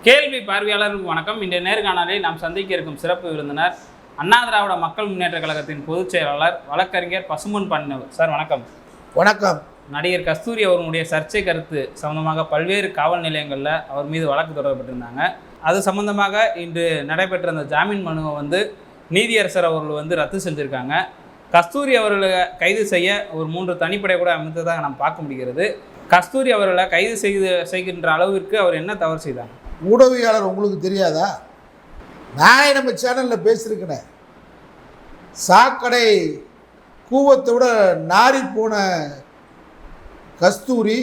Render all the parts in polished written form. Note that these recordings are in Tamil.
கேள்வி பார்வையாளருக்கு வணக்கம். இன்றைய நேர்காணலில் நாம் சந்திக்க இருக்கும் சிறப்பு விருந்தினர் அண்ணா திராவிட மக்கள் முன்னேற்ற கழகத்தின் பொதுச் செயலாளர் வழக்கறிஞர் பசும்பொன் பாண்டியன் சார். வணக்கம். வணக்கம். நடிகர் கஸ்தூரி அவர்களுடைய சர்ச்சை கருத்து சம்பந்தமாக பல்வேறு காவல் நிலையங்களில் அவர் மீது வழக்கு தொடரப்பட்டிருந்தாங்க. அது சம்பந்தமாக இன்று நடைபெற்ற அந்த ஜாமீன் மனுவை நீதியரசர் அவர்கள் ரத்து செஞ்சுருக்காங்க. கஸ்தூரி அவர்களை கைது செய்ய ஒரு 3 தனிப்படை கூட அமைத்ததாக நாம் பார்க்க முடிகிறது. கஸ்தூரி அவர்களை கைது செய்கின்ற அளவிற்கு அவர் என்ன தவறு செய்தாங்க? ஊடகவியாளர் உங்களுக்கு தெரியாதா? நானே நம்ம சேனலில் பேசியிருக்கிறேன். சாக்கடை கூவத்தை விட நாரி போன கஸ்தூரி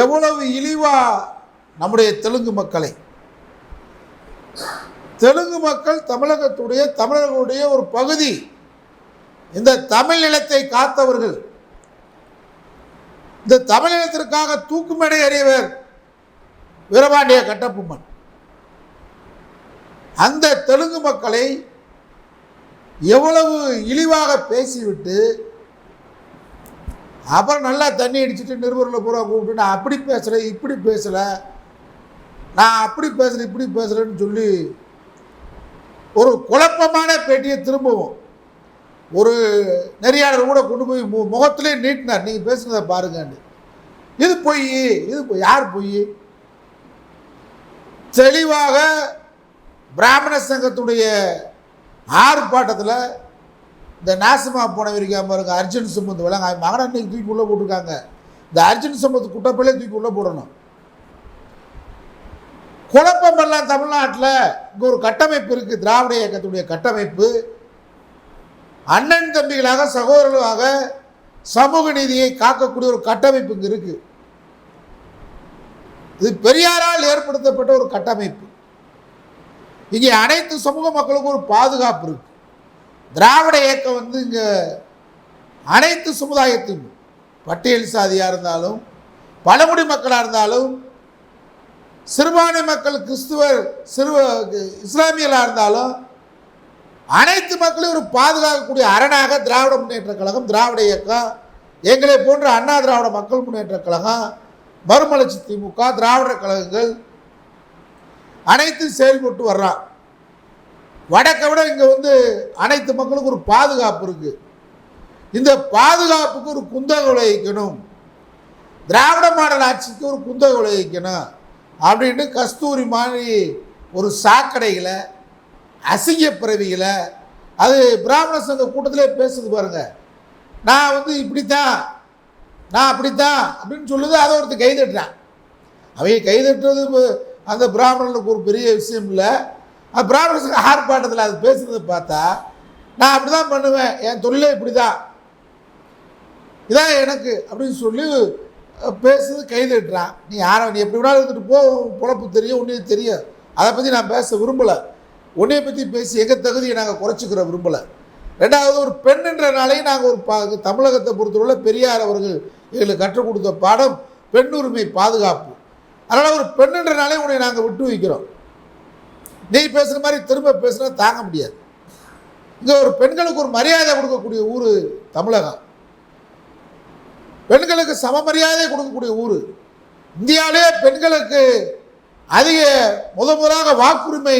எவ்வளவு இழிவா நம்முடைய தெலுங்கு மக்கள் தமிழர்களுடைய ஒரு பகுதி, இந்த தமிழ் நிலத்தை காத்தவர்கள், இந்த தமிழ் நிலத்திற்காக தூக்குமேடை அறியவர் வீரபாண்டிய கட்டபொம்மன். அந்த தெலுங்கு மக்களை எவ்வளவு இழிவாக பேசிவிட்டு அப்புறம் நல்லா தண்ணி அடிச்சுட்டு நிருபரில் பூரா கூப்பிட்டு நான் அப்படி பேசுகிறேன் இப்படி பேசலை, நான் அப்படி பேசுகிறேன் இப்படி பேசுகிறேன்னு சொல்லி ஒரு குழப்பமான பேட்டியை திரும்பவும் ஒரு நெறியாளர் கூட கொண்டு போய் முகத்திலே நீட்டினார். நீங்கள் பேசுனதை பாருங்கன்னு. இது பொய், யார் பொய்? தெளிவாக பிராமண சங்கத்துடைய ஆர்ப்பாட்டத்தில் இந்த நாசமா போனவரிக்கா பாருங்க, அர்ஜுன் சம்பத் விலங்க மகனை அன்னைக்கு தூக்கி உள்ளே போட்டிருக்காங்க. இந்த அர்ஜுன் சம்பத் குட்டப்பிலே தூக்கி உள்ளே போடணும். குழப்பம் எல்லாம் தமிழ்நாட்டில் இங்கே ஒரு கட்டமைப்பு இருக்குது, திராவிட இயக்கத்துடைய கட்டமைப்பு. அண்ணன் தம்பிகளாக சகோதரர்களாக சமூக நீதியை காக்கக்கூடிய ஒரு கட்டமைப்பு இங்கே இருக்குது. இது பெரியாரால் ஏற்படுத்தப்பட்ட ஒரு கட்டமைப்பு. இங்கே அனைத்து சமூக மக்களுக்கும் ஒரு பாதுகாப்பு இருக்கு. திராவிட இயக்கம் இங்கே அனைத்து சமுதாயத்தையும், பட்டியல் சாதியாக இருந்தாலும் பழங்குடி மக்களாக இருந்தாலும் சிறுபான்மை மக்கள் கிறிஸ்துவர் இஸ்லாமியர்களாக இருந்தாலும் அனைத்து மக்களையும் ஒரு பாதுகாக்கக்கூடிய அரணாக திராவிட முன்னேற்ற கழகம், திராவிட இயக்கம், எங்களை போன்ற அண்ணா திராவிட மக்கள் முன்னேற்ற கழகம், மறுமலர்ச்சி திமுக, திராவிடர் கழகங்கள் அனைத்தும் செயல்பட்டு வர்றான். வடக்கை விட இங்கே அனைத்து மக்களுக்கும் ஒரு பாதுகாப்பு இருக்கு. இந்த பாதுகாப்புக்கு ஒரு குந்தகை விளைவிக்கணும், திராவிட மாடல் ஆட்சிக்கு ஒரு குந்தகை விளைவிக்கணும் அப்படின்னு கஸ்தூரி மாதிரி ஒரு சாக்கடைகளை, அசிங்க பிறவிகளை, அது பிராமண சங்க கூட்டத்திலே பேசுது பாருங்க. நான் இப்படித்தான், நான் அப்படித்தான் அப்படின்னு சொல்லுது. அதை ஒருத்தர் கைதட்டுறான். அவங்க கைதட்டுறது அந்த பிராமணனுக்கு ஒரு பெரிய விஷயம் இல்லை. அது பிராமண சங்க ஆர்ப்பாட்டத்தில் அது பேசுகிறத பார்த்தா நான் அப்படி தான் பண்ணுவேன், என் தொழிலே இப்படி தான், இதான் எனக்கு அப்படின்னு சொல்லி பேசுறது கைதட்டுறான். நீ யாரை நீ எப்படி வேணாலும் இருந்துட்டு போ, பொழப்பு தெரியும், உன்னையும் தெரியும். அதை பற்றி நான் பேச விரும்பலை. உன்னையை பற்றி பேசி எங்கள் தகுதியை நாங்கள் குறைச்சிக்கிற விரும்பலை. ரெண்டாவது, ஒரு பெண்ன்றனாலேயும் நாங்கள் ஒரு தமிழகத்தை பொறுத்தவரை பெரியார் அவர்கள் எங்களுக்கு கற்றுக் கொடுத்த பாடம் பெண்ணுரிமை பாதுகாப்பு. அதனால் ஒரு பெண்ன்றனாலே உன்னை நாங்கள் விட்டு வைக்கிறோம். நீ பேசுகிற மாதிரி திரும்ப பேசுனா தாங்க முடியாது. இங்கே ஒரு பெண்களுக்கு ஒரு மரியாதை கொடுக்கக்கூடிய ஊர் தமிழகம், பெண்களுக்கு சம மரியாதை கொடுக்கக்கூடிய ஊர். இந்தியாவிலே பெண்களுக்கு அதிக முதலாக வாக்குரிமை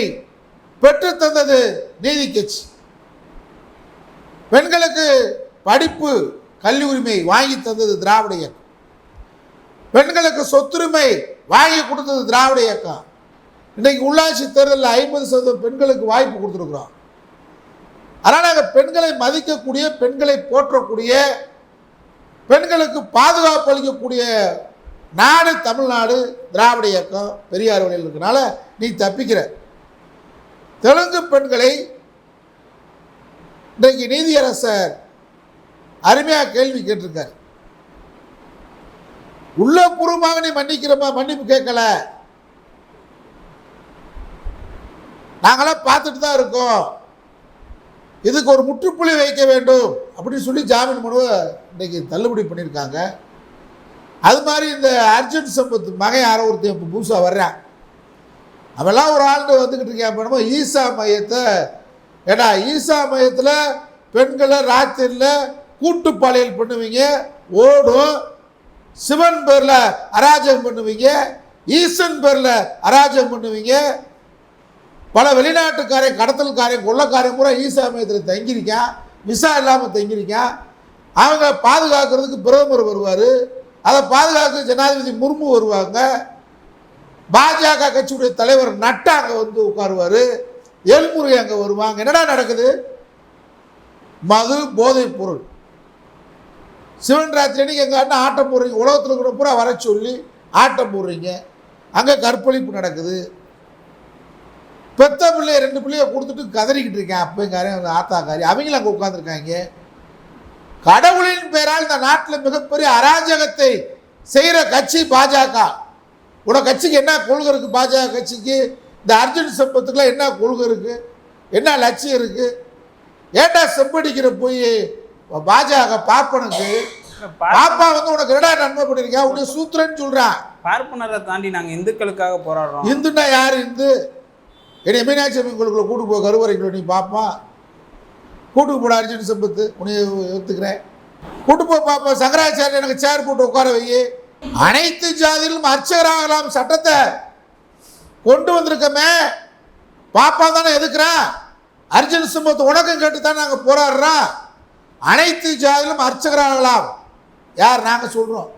பெற்று தந்தது நீதி கட்சி. பெண்களுக்கு படிப்பு கல்வி உரிமை வாங்கி தந்தது திராவிட இயக்கம். பெண்களுக்கு சொத்துரிமை வாங்கி கொடுத்தது திராவிட இயக்கம். இன்றைக்கு உள்ளாட்சி தேர்தலில் 50% பெண்களுக்கு வாய்ப்பு கொடுத்துருக்குறோம். அதனால் நாங்கள் பெண்களை மதிக்கக்கூடிய, பெண்களை போற்றக்கூடிய, பெண்களுக்கு பாதுகாப்பு அளிக்கக்கூடிய நாடு தமிழ்நாடு, திராவிட இயக்கம், பெரியார் வழியில் இருக்கனால நீ தப்பிக்கிற. தெலுங்கு பெண்களை இன்றைக்கு நீதியரசர் அருமையாக கேள்வி கேட்டிருக்கார். உள்ளபூர்வமாக நீ மன்னிக்கிறமா, மன்னிப்பு கேட்கல, நாங்களாம் பார்த்துட்டு தான் இருக்கோம், இதுக்கு ஒரு முற்றுப்புள்ளி வைக்க வேண்டும் அப்படின்னு சொல்லி ஜாமீன் மனுவை இன்றைக்கி தள்ளுபடி பண்ணியிருக்காங்க. அது மாதிரி இந்த அர்ஜுன் சம்பத் மகன் யாரோ ஒருத்தன் இப்போ புதுசாக வர்றான், அவெல்லாம் ஒரு ஆள் வந்துக்கிட்டு இருக்கேன். பண்ணுமோ ஈசா மையத்தை, ஏன்னா ஈசா மையத்தில் பெண்களை ராத்திரியில் கூட்டுப்பாளையல் பண்ணுவீங்க, ஓடும், சிவன் பேரில் அராஜகம் பண்ணுவீங்க, ஈசன் பேரில் அராஜகம் பண்ணுவீங்க. பல வெளிநாட்டுக்காரையும் கடத்தல்காரையும் கொள்ளக்காரையும் பூரா ஈசா மையத்தில் தங்கியிருக்கான், விசா இல்லாமல் தங்கியிருக்கான். அவங்க பாதுகாக்கிறதுக்கு பிரதமர் வருவார், அதை பாதுகாக்க ஜனாதிபதி முர்மு வருவாங்க, பாஜக கட்சியுடைய தலைவர் நட்டா அங்கே வந்து உட்காருவார், எல்முறை அங்கே வருவாங்க. என்னடா நடக்குது? மது போதைப் பொருள். சிவன் ராத்திரி அன்னைக்கு எங்கள் அண்ணன் ஆட்டம் போடுறீங்க, உலகத்தில் கூட பூரா வர சொல்லி ஆட்டம் போடுறீங்க, அங்கே கற்பழிப்பு நடக்குது. பெத்த பிள்ளைய 2 பிள்ளைய கொடுத்துட்டு கதறிக்கிட்டு இருக்கேன், அப்பங்காரன் ஆத்தாக்காரி, அவங்களும் அங்கே உட்காந்துருக்காங்க. கடவுளின் பெயரால் இந்த நாட்டில் மிகப்பெரிய அராஜகத்தை செய்கிற கட்சி பாஜக. உன கட்சிக்கு என்ன கொள்கை இருக்குது? பாஜக கட்சிக்கு இந்த அர்ஜுன் சம்பத்துக்குலாம் என்ன கொள்கை இருக்குது, என்ன லட்சியம் இருக்குது? ஏண்டா செம்படிக்கிற போய் பாஜக பாப்பனுக்கு பாப்பா வந்து உனக்கு என்னடா நன்மை பண்ணிருக்கா? உன்னை சூத்திரன்னு சொல்றான். பார்ப்பனரை தாண்டி நாங்கள் இந்துக்களுக்காக போராடுறோம். இந்துன்னா யார்? இந்து என்னை மீனாட்சி அம்மன் கோயிலுக்குள்ள கூட்டு போ, கருவறைக்குள்ள நீ பாப்பா கூட்டுக்கு போட அர்ஜுன் சம்பத்து உன்னை எடுத்துக்கிறேன், கூட்டு போ பாப்பா. சங்கராச்சாரிய எனக்கு சேர் போட்டு உட்கார வை. அனைத்து ஜாதியிலும் அர்ச்சகராகலாம் சட்டத்தை கொண்டு வந்திருக்கமே, பாப்பா தானே எதுக்குறான். அர்ஜுன் சம்பத்து உனக்கும் கேட்டு தான் நாங்கள் போராடுறோம். அனைத்து ஜாதியிலும் அர்ச்சகராகலாம். யார்? நாங்கள் சொல்கிறோம்.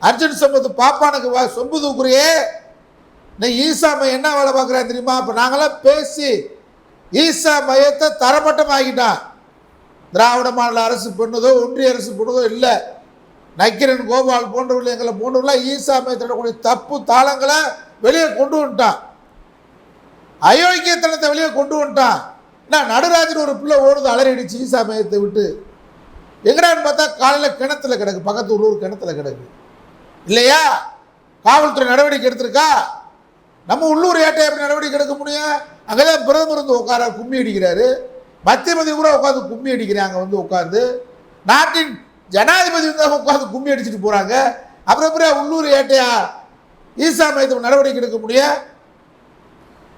அர்ஜுன் சம்பத்து பாப்பானுக்கு சொம்பு தூக்குறியே, நீ ஈசா மையம் என்ன வேலை பார்க்குறா தெரியுமா? அப்போ நாங்களாம் பேசி ஈசா மையத்தை தரமட்டம் ஆகிட்டான். திராவிட மாநில அரசு பண்ணதோ ஒன்றிய அரசு பண்ணதோ இல்லை. நக்கீரன், கோபால் போன்றவர்கள் எங்களை போன்றவர்களாம் ஈசா மையத்தில் கூடிய தப்பு தாளங்களை வெளியே கொண்டு வந்துட்டான், அயோக்கியத்தனத்தை வெளியே கொண்டு வந்துட்டான். என்ன நடராஜன் ஒரு பிள்ளை ஓடுது அலறிடுச்சு ஈசா மையத்தை விட்டு. எங்கடான்னு பார்த்தா காலையில் கிணத்துல கிடக்கு, பக்கத்து உள்ளூர் கிணத்துல கிடக்கு இல்லையா? காவல்துறை நடவடிக்கை எடுத்திருக்கா? நம்ம உள்ளூர் ஏட்டை எப்படி நடவடிக்கை எடுக்க முடியும்? அங்கே தான் பிரதமர் வந்து உட்கார கும்மி அடிக்கிறாரு, மத்திய மந்திரி கூட உட்காந்து கும்மி அடிக்கிறாங்க, வந்து உட்காந்து நாட்டின் ஜனாதிபதி வந்து உட்காந்து கும்மி அடிச்சுட்டு போகிறாங்க. அப்புறம் உள்ளூர் ஏட்டையா ஈசா மையத்தை நடவடிக்கை எடுக்க முடியும்?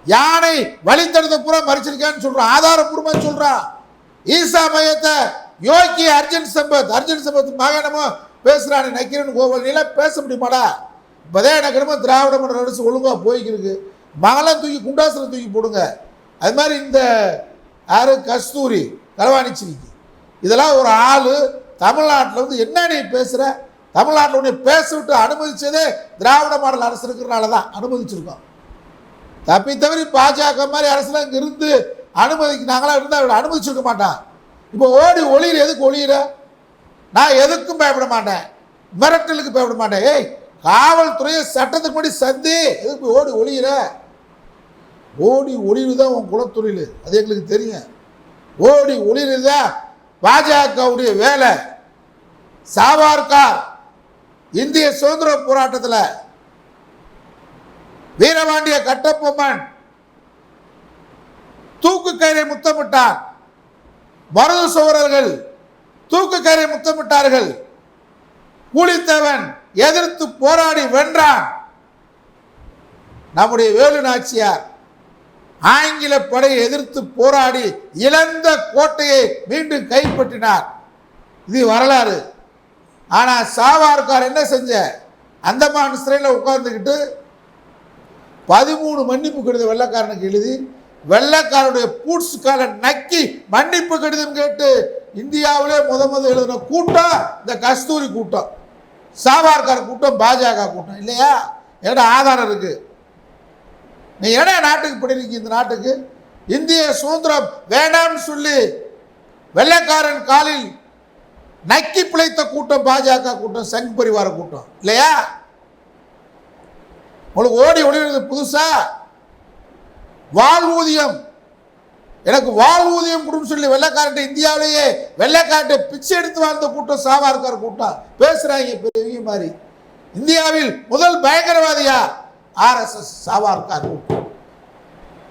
யானை வழித்தடத்தை பூரா மறிச்சிருக்கான்னு சொல்கிறான், ஆதாரப்பூர்வமாக சொல்கிறான். ஈசா மையத்தை யோகி அர்ஜுன் சம்பத் மகனமோ பேசுகிறானே நக்கீரன், கோபால், நீலாம் பேச முடியுமாடா? இப்போதான் எனக்கு என்னமோ திராவிட மாடல் அரசு ஒழுங்காக போய்க்கிருக்கு. மகளம் தூக்கி குண்டாசனம் தூக்கி போடுங்க. அது மாதிரி இந்த யார் கஸ்தூரி களவாணிச்சிரிக்கு இதெல்லாம் ஒரு ஆள் தமிழ்நாட்டில் வந்து என்ன நீ பேசுகிற? தமிழ்நாட்டில் உன்னை பேச விட்டு அனுமதிச்சதே திராவிட மாடல் அரசு இருக்கிறனால தான் அனுமதிச்சிருக்கோம். தப்பி தவறி பாஜக மாதிரி அரசுலாம் இங்கே இருந்து நாங்களாம் இருந்தால் அனுமதிச்சிருக்க மாட்டான். இப்போ ஓடி ஒளியிற, எதுக்கு ஒளியிற? நான் எதுக்கும் பயப்பட மாட்டேன், மிரட்டலுக்கு பயப்பட மாட்டேன். ஏய், காவல்துறையை சட்டத்துக்கு முன்னாடி சந்தி, எதுக்கு ஓடி ஒளியிற? ஓடி ஒளியிறது தான் உன் குலத்தொழில், அது எங்களுக்கு தெரியும். ஓடி ஒளியிறது தான் பாஜகவுடைய வேலை. சாவர்கர் இந்திய சுதந்திர போராட்டத்தில் வீரபாண்டிய கட்டபொம்மன் தூக்கு கயிறை முத்தமிட்டார், மருது சோழர்கள் தூக்கு கயிறை முத்தமிட்டார்கள். பூலித்தேவன் எதிர்த்து போராடி வென்றான். நம்முடைய வேலு நாச்சியார் ஆங்கில படையை எதிர்த்து போராடி இழந்த கோட்டையை மீண்டும் கைப்பற்றினார். இது வரலாறு. ஆனால் சாவர்கர் என்ன செஞ்ச? அந்தமான் சிறையில் உட்கார்ந்துக்கிட்டு 13 மன்னிப்பு கடிதம் வெள்ளைக்காரனுக்கு எழுதி வெள்ளைக்காரனுடைய பூட்ஸ் காலை நக்கி மன்னிப்பு கடிதம் கேட்டு இந்தியாவிலே முத எழுதின கூட்டம் இந்த கஸ்தூரி கூட்டம், சாவர்கர் கூட்டம், பாஜக கூட்டம் இல்லையா? என்னோட ஆதாரம் இருக்கு. நீ என்ன நாட்டுக்கு படிக்க? இந்த நாட்டுக்கு இந்திய சுதந்திரம் வேண்டாம்னு சொல்லி வெள்ளைக்காரன் காலில் நக்கி பிழைத்த கூட்டம் பாஜக கூட்டம், சங் பரிவார கூட்டம் இல்லையா? உங்களுக்கு ஓடி ஒளிவது புதுசா? வாழ்வூதியம், எனக்கு வாழ்வூதியம் கொடுன்னு சொல்லி வெள்ளைக்காரன் இந்தியாவிலேயே வெள்ளைக்காரன் பிச்சை எடுத்து வாழ்ந்த கூட்டம் சாவர்கர் கூட்டம். பேசுறாங்க பெரிய மாதிரி. இந்தியாவில் முதல் பயங்கரவாதியா RSS சாவர்கர் கூட்டம்,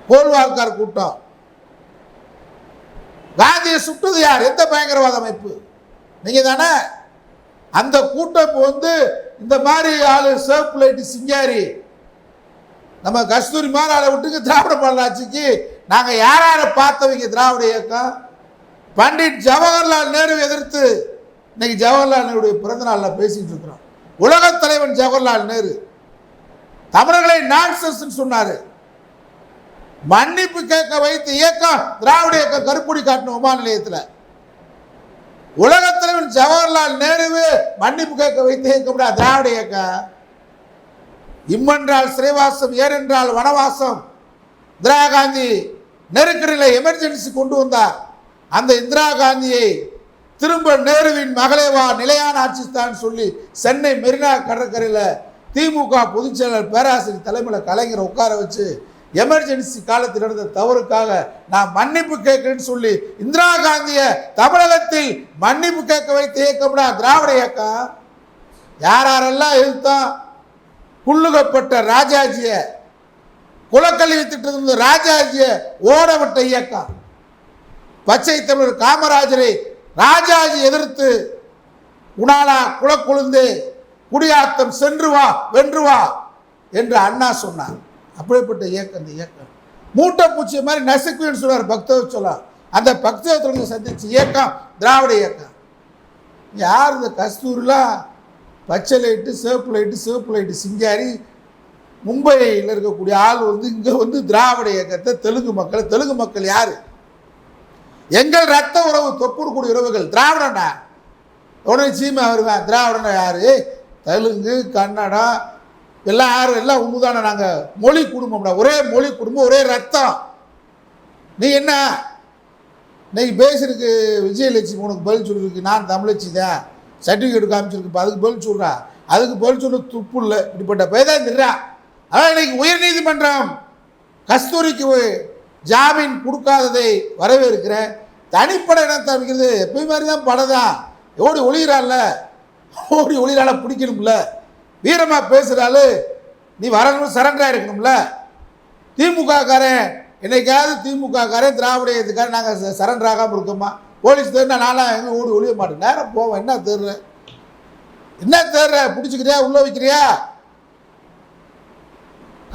கோல்வால்கர் கூட்டம். காந்தியை சுட்டது யார்? எந்த பயங்கரவாத அமைப்பு? நீங்க தானே. அந்த கூட்டம் வந்து இந்த மாதிரி ஆளு சேஃப் லைட் சிங்காரி நம்ம கஸ்தூரி மாதிரி ஆளை விட்டுங்க. திராவிட மாடல் ஆட்சிக்கு நாங்கள் யாரை பார்த்தவங்க? திராவிட இயக்கம் பண்டிட் ஜவஹர்லால் நேரு எதிர்த்து இன்னைக்கு ஜவஹர்லால் நேருடைய பிறந்த நாளில் பேசிட்டு இருக்கிறோம். உலகத் தலைவன் ஜவஹர்லால் நேரு தமிழர்களை நான்சென்ஸ் சொன்னாரு. மன்னிப்பு கேட்க வைத்த இயக்கம் திராவிட இயக்கம் கருப்புடி காட்டணும் விமான நிலையத்தில். உலகத்தலைவன் ஜவஹர்லால் நேருவே மன்னிப்பு கேட்க வைத்த இயக்கம் திராவிட இயக்கம். இம்மென்றால் சிறைவாசம் ஏனென்றால் வனவாசம். இந்திரா காந்தி நெருக்கடியில் எமர்ஜென்சி கொண்டு வந்தார். அந்த இந்திரா காந்தியை திரும்ப நேருவின் மகளேவா நிலையான ஆட்சி தான் சொல்லி சென்னை மெரினா கடற்கரையில் திமுக பொதுச் செயலாளர் பேராசிரியர் தலைமையில் கலைஞரை உட்கார வச்சு எமர்ஜென்சி காலத்தில் நடந்த தவறுக்காக நான் மன்னிப்பு கேட்கிறேன்னு சொல்லி இந்திரா காந்தியை தமிழகத்தில் மன்னிப்பு கேட்க வைத்த இயக்கம்னா திராவிட இயக்கம். யாரெல்லாம் எதிர்த்தோம்? புல்லுகப்பட்ட ராஜாஜியை, குலக்கல்வி திட்டத்தில் இருந்த ராஜாஜியை ஓடவிட்ட இயக்கம். பச்சை தமிழர் காமராஜரை ராஜாஜி எதிர்த்து உணாலா குலக்குழுந்து குடியாத்தம் சென்று வா வென்று வா என்று அண்ணா சொன்னார். அப்படிப்பட்ட இயக்கம் இந்த இயக்கம். மூட்டை பூச்சி மாதிரி நசுக்குன்னு சொல்றார் பக்தவச்சலா. அந்த பக்தவச்சலத்தை சந்திச்ச இயக்கம் திராவிட இயக்கம். யார் இந்த கஸ்தூரிலாம் பச்சை லைட்டு சிவப்பு லைட்டு சிங்காரி மும்பையில் இருக்கக்கூடிய ஆள் இங்கே திராவிட இயக்கத்தை தெலுங்கு மக்கள் யார்? எங்கள் ரத்த உறவு தொப்புக்கூடிய உறவுகள் திராவிடனா. உடனே சீமா வருவேன். திராவிடனா யாரு? தெலுங்கு கன்னடம் எல்லாம் யாரும் எல்லாம் உண்மைதானே. நாங்கள் மொழி குடும்பம்டா, ஒரே மொழி குடும்பம், ஒரே ரத்தம். நீ என்ன இன்னைக்கு பேசிருக்கு விஜயலட்சுமி உனக்கு பதில் சொல்லியிருக்கு. நான் தமிழச்சி தான், சர்டிஃபிகேட் காமிச்சிருக்கு, அதுக்கு பதில் சொல்கிறா. அதுக்கு பதில் சொல்ல துப்பு இல்லை. இப்படிப்பட்ட பேதான் தெரியா. அதான் இன்னைக்கு உயர்நீதிமன்றம் கஸ்தூரிக்கு ஜாமீன் கொடுக்காததை வரவேற்கிறேன். தனிப்படை இனத்தை அமைக்கிறது எப்பயும் மாதிரி தான் படம் தான். ஓடி ஒளிரால பிடிக்கணும்ல. வீரமாக பேசுகிறாள் நீ வரணும், சரண்டராக இருக்கணும்ல. திமுக காரன் என்னைக்காவது திமுக காரன் திராவிட இயக்கத்துக்காரன் நாங்கள் சரண்டர் ஆகாமல் இருக்கோமா? போலீஸ் தேர்னா நான்லாம் எங்கே ஓடி ஒளிய மாட்டேன். நேரம் போவேன். என்ன தேர்ற பிடிச்சிக்கிறியா, உள்ள வைக்கிறியா?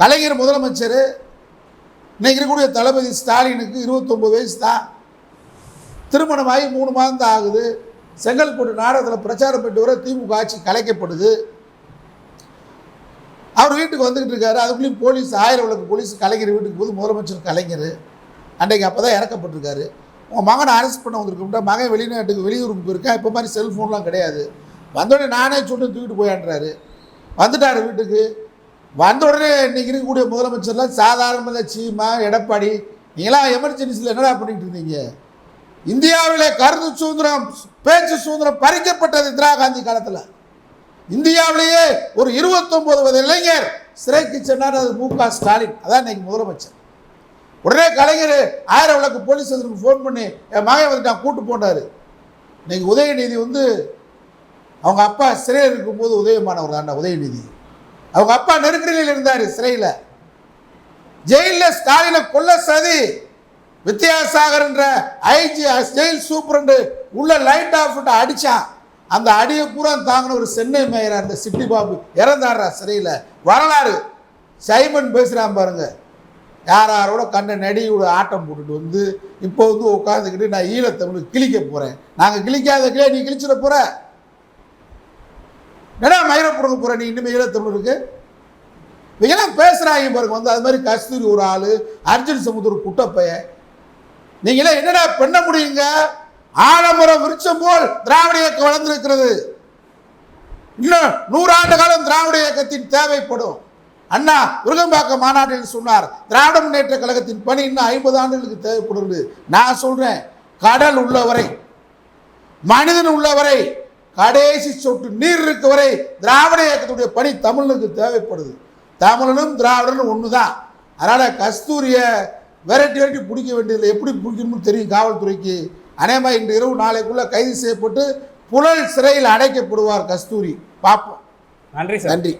கலைஞர் முதலமைச்சர். இன்னைக்கு இருக்கக்கூடிய தளபதி ஸ்டாலினுக்கு 29 வயசு தான். திருமணமாகி 3 மாதம் தான் ஆகுது. செங்கல்பட்டு நாடகத்தில் பிரச்சாரம் பண்ணிட்டு வர திமுக ஆட்சி கலைக்கப்படுது. அவர் வீட்டுக்கு வந்துக்கிட்டு இருக்காரு. அதுக்குள்ளேயும் போலீஸ் 1000 விளக்கு போலீஸ் கலைஞர் வீட்டுக்கு போது முதலமைச்சர் கலைஞர் அன்றைக்கு அப்போ தான் இறக்கப்பட்டிருக்காரு. உங்கள் மகனை அரெஸ்ட் பண்ண வந்திருக்கோம்னா மகன் வெளியூருக்கு போயிருக்கேன். இப்போ மாதிரி செல்ஃபோன்லாம் கிடையாது. வந்தோடனே நானே சொல்லிட்டு தூக்கிட்டு போயான்றாரு. வந்துட்டார் வீட்டுக்கு. வந்த உடனே இன்றைக்கி இருக்கக்கூடிய முதலமைச்சர்லாம் சாதாரணமாக சீமா எடப்பாடி நீங்களாம் எமர்ஜென்சியில் என்னடா பண்ணிட்டு இருந்தீங்க? இந்தியாவிலே கருத்து சுதந்திரம் பேச்சு சுதந்திரம் பறிக்கப்பட்டது இந்திரா காந்தி காலத்தில். இந்தியாவிலேயே ஒரு 29 வயது இளைஞர் சிறைக்கு சென்றார். அது மு.க. ஸ்டாலின். அதான் இன்னைக்கு முதலமைச்சர். உடனே கலைஞர் 1000 விளக்கு போலீஸ் ஃபோன் பண்ணி என் மகன் வந்துட்டான் கூட்டு போனார். இன்னைக்கு உதயநிதி அவங்க அப்பா சிறையில் இருக்கும்போது உதயமானவர் தாண்டா உதயநிதி. அவங்க அப்பா நெருக்கடியில் இருந்தார் சிறையில். ஜெயிலில் ஸ்டாலினை கொல்ல சதி. வித்யாசாகர் என்ற ஐஜி ஜெயில் சூப்பரண்டு உள்ள லைட் ஆஃப் அடித்தான். அந்த அடியை பூரா தாங்கின ஒரு சென்னை மேயர் அந்த சிட்டி பாபு இறந்தாரா சிறையில். வரலாறு சைமன் பேசுகிறான் பாருங்க. யாரோட கண்ட நடியோட ஆட்டம் போட்டுட்டு இப்போ உட்காந்துக்கிட்டு நான் ஈழத்தமிழ் கிழிக்க போகிறேன். நாங்கள் கிழிக்காத கிளியே நீ கிழிச்சிட போகிற. என்னடா மயிரை பிடுங்க போகிற நீ இன்னுமே ஈழத்தமிழுக்கு? இவங்கெல்லாம் பேசுகிறாங்க பாருங்க. அது மாதிரி கஸ்தூரி ஒரு ஆள், அர்ஜுன் சமுத்திர குட்டப்பையன். நீங்களே என்னடா பண்ண முடியுங்க? ஆலமரம் விருட்சம் போல் திராவிட இயக்கம் வளர்ந்திருக்கிறது. இன்னும் 100 ஆண்டு காலம் திராவிட இயக்கத்தின் தேவைப்படும். அண்ணா விருகம்பாக்கம் மாநாட்டில் சொன்னார், திராவிட முன்னேற்ற கழகத்தின் பணி இன்னும் 50 ஆண்டுகளுக்கு தேவைப்படுது. நான் சொல்றேன், கடல் உள்ளவரை, மனிதன் உள்ளவரை, கடைசி சொட்டு நீர் இருக்க வரை திராவிட இயக்கத்துடைய பணி தமிழனுக்கு தேவைப்படுது. தமிழனும் திராவிடனும் ஒன்று தான். அதனால் கஸ்தூரியை விரட்டி பிடிக்க வேண்டியதில்லை. எப்படி பிடிக்கணும்னு தெரியும் காவல்துறைக்கு. அநேகமாக இன்று இரவு நாளைக்குள்ளே கைது செய்யப்பட்டு புழல் சிறையில் அடைக்கப்படுவார் கஸ்தூரி. பார்ப்போம். நன்றி சார். நன்றி.